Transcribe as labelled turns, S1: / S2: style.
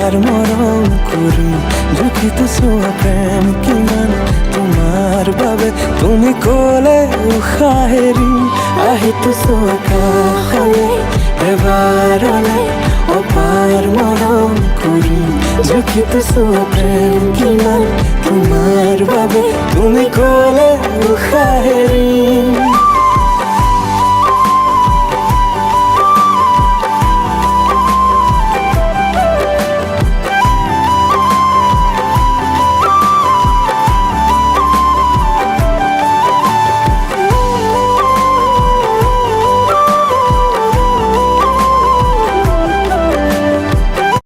S1: অপাৰ মৰম কৰি জুখিত চোৱা প্ৰেম কিমান তোমাৰ বাবে তুমি ক'লে উশাহ এৰি আহিতো চোৱা কাষলৈ এবাৰলৈ অপাৰ মৰম কৰি জুখিত চোৱা প্ৰেম কিমান তোমাৰ বাবে তুমি ক'লে উশাহ এৰি